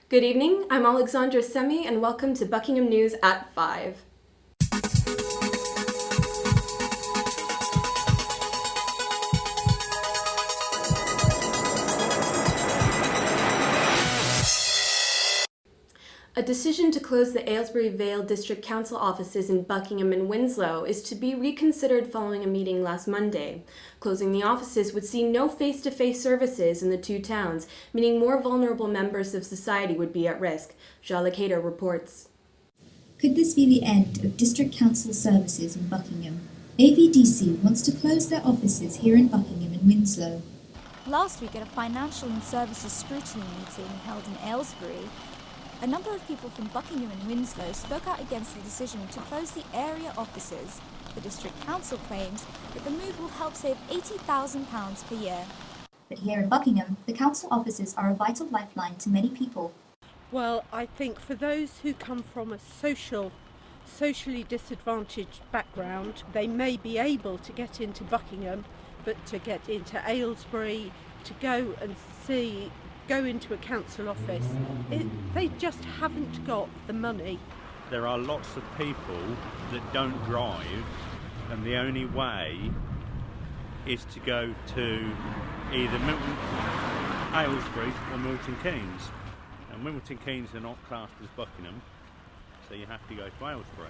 Good evening, I'm Alexandra Semi and welcome to Buckingham News at 5. A decision to close the Aylesbury Vale District Council offices in Buckingham and Winslow is to be reconsidered following a meeting last Monday. Closing the offices would see no face-to-face services in the two towns, meaning more vulnerable members of society would be at risk. Jala Cater reports. Could this be the end of District Council services in Buckingham? AVDC wants to close their offices here in Buckingham and Winslow. Last week at a financial and services scrutiny meeting held in Aylesbury, a number of people from Buckingham and Winslow spoke out against the decision to close the area offices. The District Council claims that the move will help save £80,000 per year. But here in Buckingham, the council offices are a vital lifeline to many people. Well, I think for those who come from a socially disadvantaged background, they may be able to get into Buckingham, but to get into Aylesbury, to go into a council office, they just haven't got the money. There are lots of people that don't drive, and the only way is to go to either Aylesbury or Milton Keynes. And Milton Keynes are not classed as Buckingham, so you have to go to Aylesbury.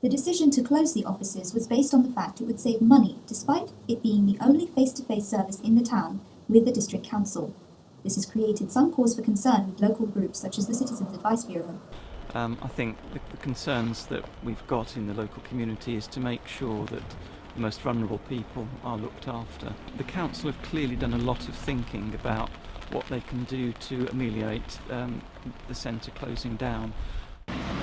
The decision to close the offices was based on the fact it would save money, despite it being the only face-to-face service in the town with the District Council. This has created some cause for concern with local groups such as the Citizens Advice Bureau. I think the concerns that we've got in the local community is to make sure that the most vulnerable people are looked after. The council have clearly done a lot of thinking about what they can do to ameliorate the centre closing down.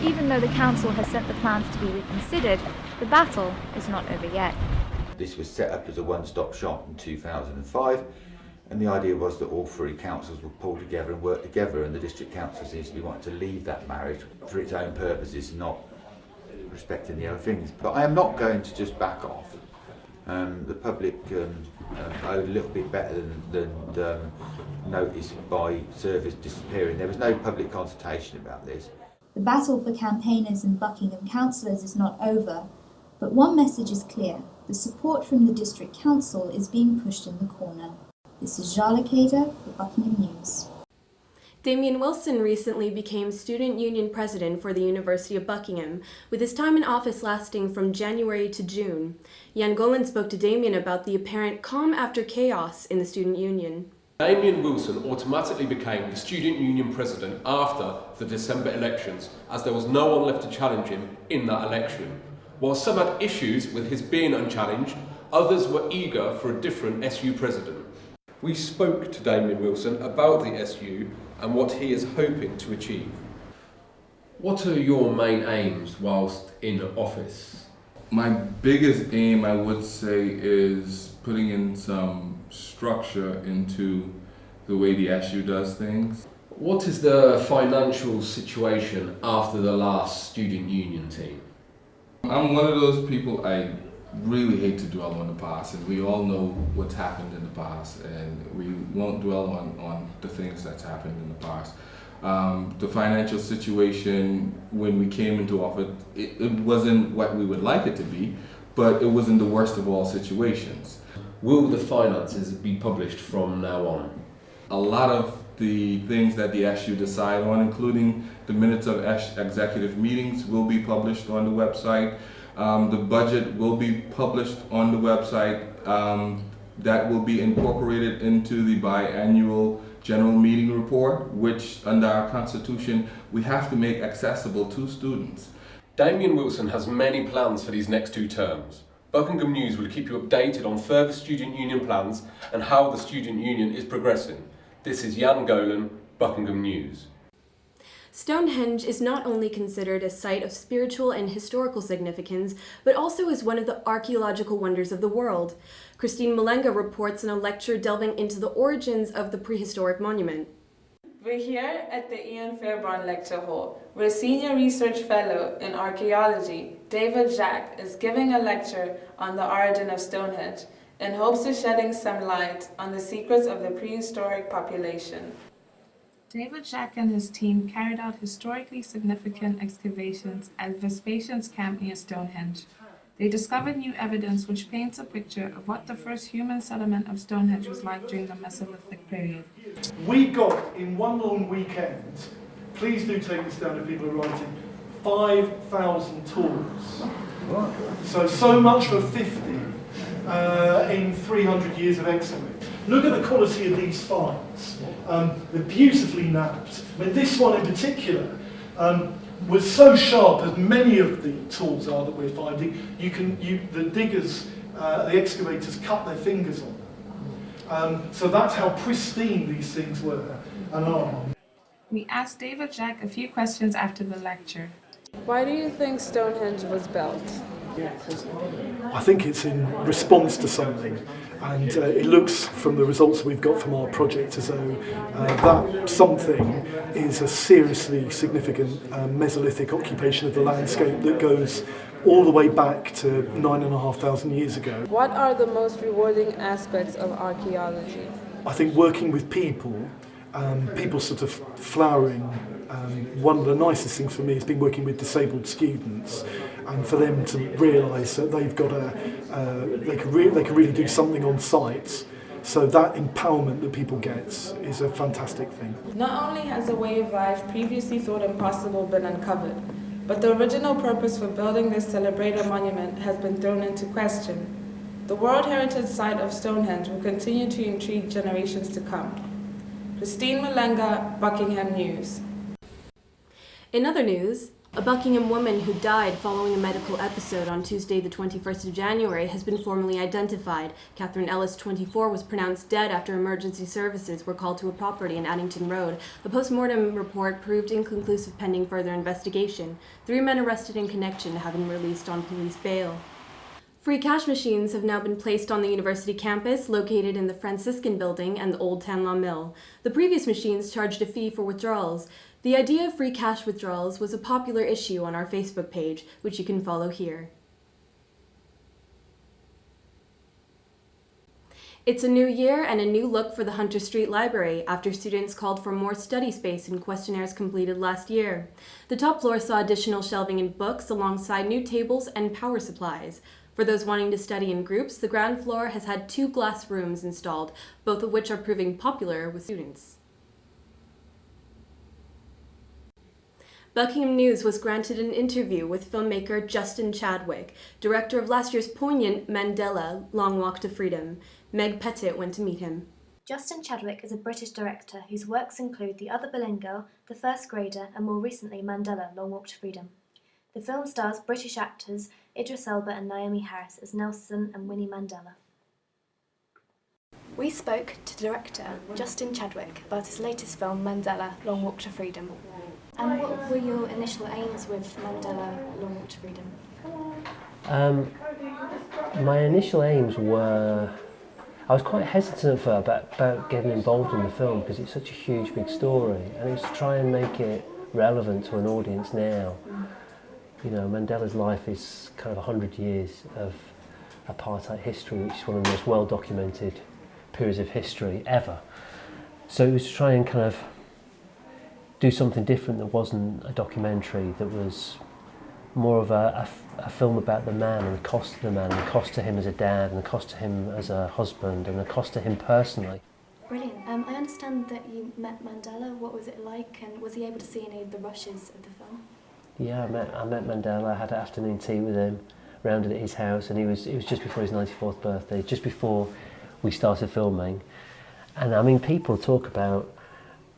Even though the council has sent the plans to be reconsidered, the battle is not over yet. This was set up as a one-stop shop in 2005. And the idea was that all three councils would pull together and work together, and the district council seems to be wanting to leave that marriage for its own purposes, not respecting the other things. But I am not going to just back off. The public owed a little bit better than notice by service disappearing. There was no public consultation about this. The battle for campaigners and Buckingham councillors is not over, but one message is clear: the support from the district council is being pushed in the corner. This is Jala Cater for Buckingham News. Damien Wilson recently became Student Union President for the University of Buckingham, with his time in office lasting from January to June. Jan Golan spoke to Damien about the apparent calm after chaos in the Student Union. Damien Wilson automatically became the Student Union President after the December elections, as there was no one left to challenge him in that election. While some had issues with his being unchallenged, others were eager for a different SU President. We spoke to Damien Wilson about the SU and what he is hoping to achieve. What are your main aims whilst in office? My biggest aim, I would say, is putting in some structure into the way the SU does things. What is the financial situation after the last student union team? I'm one of those people, I really hate to dwell on the past, and we all know what's happened in the past, and we won't dwell on the things that's happened in the past. The financial situation when we came into office, it wasn't what we would like it to be, but it wasn't the worst of all situations. Will the finances be published from now on? A lot of the things that the SU decide on, including the minutes of executive meetings, will be published on the website. The budget will be published on the website. That will be incorporated into the biannual general meeting report, which under our Constitution we have to make accessible to students. Damien Wilson has many plans for these next 2 terms. Buckingham News will keep you updated on further student union plans and how the student union is progressing. This is Jan Golan, Buckingham News. Stonehenge is not only considered a site of spiritual and historical significance, but also is one of the archaeological wonders of the world. Christine Malenga reports in a lecture delving into the origins of the prehistoric monument. We're here at the Ian Fairbairn Lecture Hall, where Senior Research Fellow in Archaeology, David Jacques, is giving a lecture on the origin of Stonehenge in hopes of shedding some light on the secrets of the prehistoric population. David Jack and his team carried out historically significant excavations at Vespasian's camp near Stonehenge. They discovered new evidence which paints a picture of what the first human settlement of Stonehenge was like during the Mesolithic period. We got, in one long weekend, please do take this down if people are writing, 5,000 tools. So much for 50 in 300 years of excavation. Look at the quality of these finds. They're beautifully napped. I mean, this one in particular was so sharp, as many of the tools are that we're finding. The diggers, the excavators, cut their fingers on them. So that's how pristine these things were and are. We asked David Jack a few questions after the lecture. Why do you think Stonehenge was built? I think it's in response to something, and it looks from the results we've got from our project as though that something is a seriously significant Mesolithic occupation of the landscape that goes all the way back to 9,500 years ago. What are the most rewarding aspects of archaeology? I think working with people sort of flowering. One of the nicest things for me has been working with disabled students, and for them to realise that they've got they can really do something on site. So that empowerment that people get is a fantastic thing. Not only has a way of life previously thought impossible been uncovered, but the original purpose for building this celebrated monument has been thrown into question. The World Heritage Site of Stonehenge will continue to intrigue generations to come. Christine Malenga, Buckingham News. In other news, a Buckingham woman who died following a medical episode on Tuesday, the 21st of January, has been formally identified. Catherine Ellis, 24, was pronounced dead after emergency services were called to a property in Addington Road. A post-mortem report proved inconclusive pending further investigation. 3 men arrested in connection have been released on police bail. Free cash machines have now been placed on the university campus, located in the Franciscan Building and the Old Tanlaw Mill. The previous machines charged a fee for withdrawals. The idea of free cash withdrawals was a popular issue on our Facebook page, which you can follow here. It's a new year and a new look for the Hunter Street Library after students called for more study space in questionnaires completed last year. The top floor saw additional shelving and books alongside new tables and power supplies. For those wanting to study in groups, the ground floor has had 2 glass rooms installed, both of which are proving popular with students. Buckingham News was granted an interview with filmmaker Justin Chadwick, director of last year's poignant Mandela, Long Walk to Freedom. Meg Pettit went to meet him. Justin Chadwick is a British director whose works include The Other Boleyn Girl, The First Grader, and more recently Mandela, Long Walk to Freedom. The film stars British actors Idris Elba and Naomi Harris as Nelson and Winnie Mandela. We spoke to director Justin Chadwick about his latest film Mandela, Long Walk to Freedom. And what were your initial aims with Mandela, Long Walk to Freedom? My initial aims were, I was quite hesitant about getting involved in the film because it's such a huge, big story, and it was to try and make it relevant to an audience now. You know, Mandela's life is kind of 100 years of apartheid history, which is one of the most well-documented periods of history ever. So it was to try and kind of do something different that wasn't a documentary, that was more of a film about the man and the cost of the man, and the cost to him as a dad, and the cost to him as a husband, and the cost to him personally. Brilliant. I understand that you met Mandela. What was it like, and was he able to see any of the rushes of the film? Yeah, I met Mandela. I had an afternoon tea with him, rounded at his house, and it was just before his 94th birthday, just before we started filming. And I mean, people talk about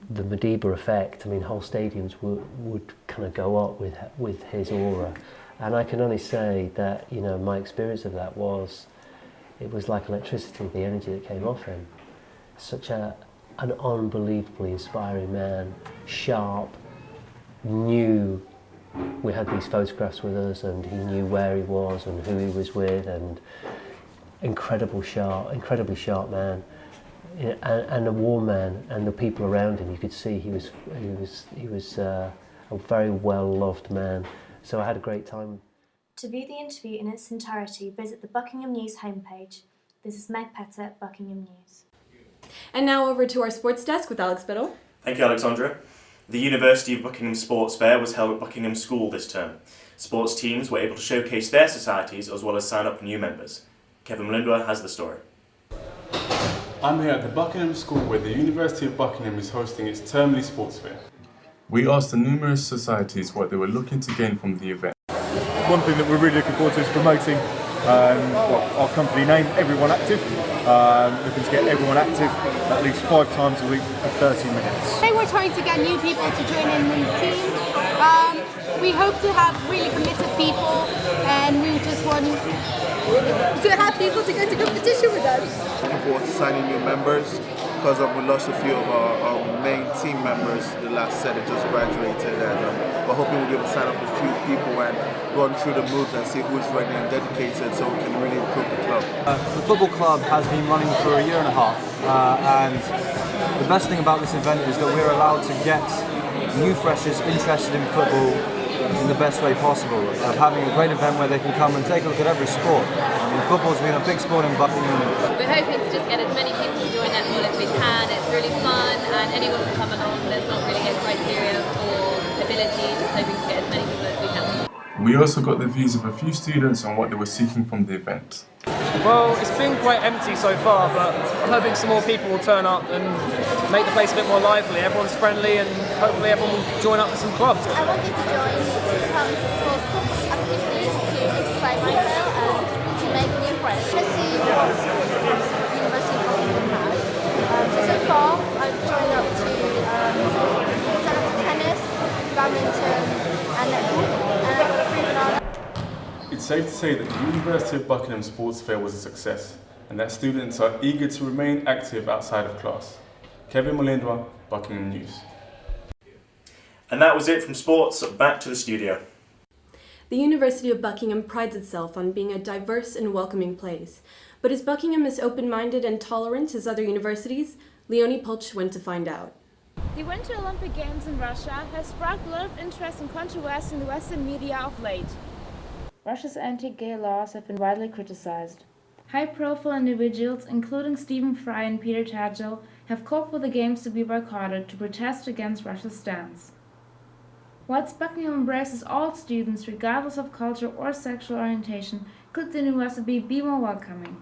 the Madiba effect. I mean, whole stadiums would kind of go up with his aura, and I can only say that, you know, my experience of that was, it was like electricity, the energy that came off him. Such an unbelievably inspiring man, sharp, knew we had these photographs with us, and he knew where he was and who he was with, and incredibly sharp man. And a warm man, and the people around him, you could see he was a very well-loved man. So I had a great time. To view the interview in its entirety, visit the Buckingham News homepage. This is Meg Pettit, Buckingham News. And now over to our sports desk with Alex Biddle. Thank you, Alexandra. The University of Buckingham Sports Fair was held at Buckingham School this term. Sports teams were able to showcase their societies as well as sign up new members. Kevin Melindwa has the story. I'm here at the Buckingham School where the University of Buckingham is hosting its termly sports fair. We asked the numerous societies what they were looking to gain from the event. One thing that we're really looking forward to is promoting our company name, Everyone Active. Looking to get everyone active at least 5 times a week for 30 minutes. Today we're trying to get new people to join in the team. We hope to have really committed people, and we just want to have people to go to competition with us. Looking forward to signing new members because we lost a few of our main team members the last set that just graduated, and we're hoping we'll be able to sign up a few people and run through the moves and see who's ready and dedicated so we can really improve the club. The football club has been running for a year and a half, and the best thing about this event is that we're allowed to get new freshers interested in football in the best way possible, of having a great event where they can come and take a look at every sport. I mean, football's been a big sport in Buckingham. We're hoping to just get as many people to join netball as we can. It's really fun and anyone can come along. There's not really a criteria for ability, just hoping to get as many people as we can. We also got the views of a few students on what they were seeking from the event. Well, it's been quite empty so far, but I'm hoping some more people will turn up and make the place a bit more lively. Everyone's friendly and hopefully everyone will join up for some clubs. I wanted to join some sports activities to exercise myself and to make new friends. Let's see what sports clubs University of Buckingham has. So far, I've joined up to tennis, badminton and netball, and I've got a free banana. It's safe to say that the University of Buckingham Sports Fair was a success and that students are eager to remain active outside of class. Kevin Melindwa, Buckingham News. And that was it from sports. Back to the studio. The University of Buckingham prides itself on being a diverse and welcoming place. But is Buckingham as open-minded and tolerant as other universities? Leonie Pulch went to find out. The Winter Olympic Games in Russia has sparked a lot of interest and controversy in the Western media of late. Russia's anti-gay laws have been widely criticized. High-profile individuals, including Stephen Fry and Peter Tadgell, have called for the Games to be boycotted to protest against Russia's stance. Whilst Buckingham embraces all students, regardless of culture or sexual orientation, could the university be more welcoming?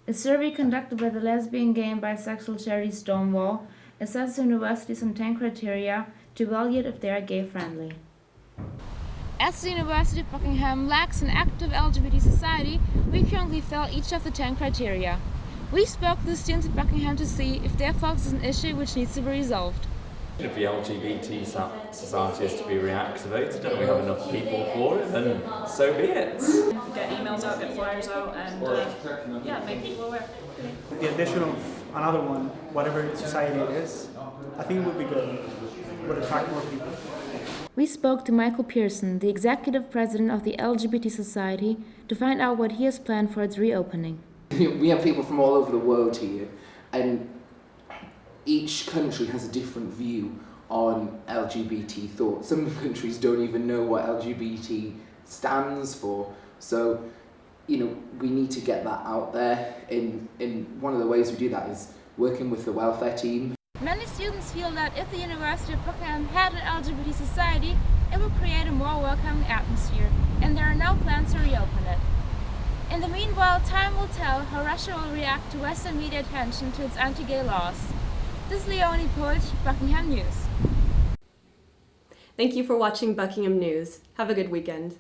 A survey conducted by the lesbian, gay and bisexual charity Stonewall assesses universities on 10 criteria to evaluate if they are gay-friendly. As the University of Buckingham lacks an active LGBT society, we currently fail each of the 10 criteria. We spoke to the students at Buckingham to see if their focus is an issue which needs to be resolved. If the LGBT society is to be reactivated and we have enough people for it, then so be it. Get emails out, get flyers out, and make people aware. The addition of another one, whatever society it is, I think it would be good. It would attract more people. We spoke to Michael Pearson, the executive president of the LGBT Society, to find out what he has planned for its reopening. We have people from all over the world here, and each country has a different view on LGBT thought. Some countries don't even know what LGBT stands for, so we need to get that out there. In one of the ways we do that is working with the welfare team. Many students feel that if the University of Buckingham had an LGBT society, it would create a more welcoming atmosphere, and there are no plans to reopen it. In the meanwhile, time will tell how Russia will react to Western media attention to its anti-gay laws. This is Leonie Pulch, Buckingham News. Thank you for watching Buckingham News. Have a good weekend.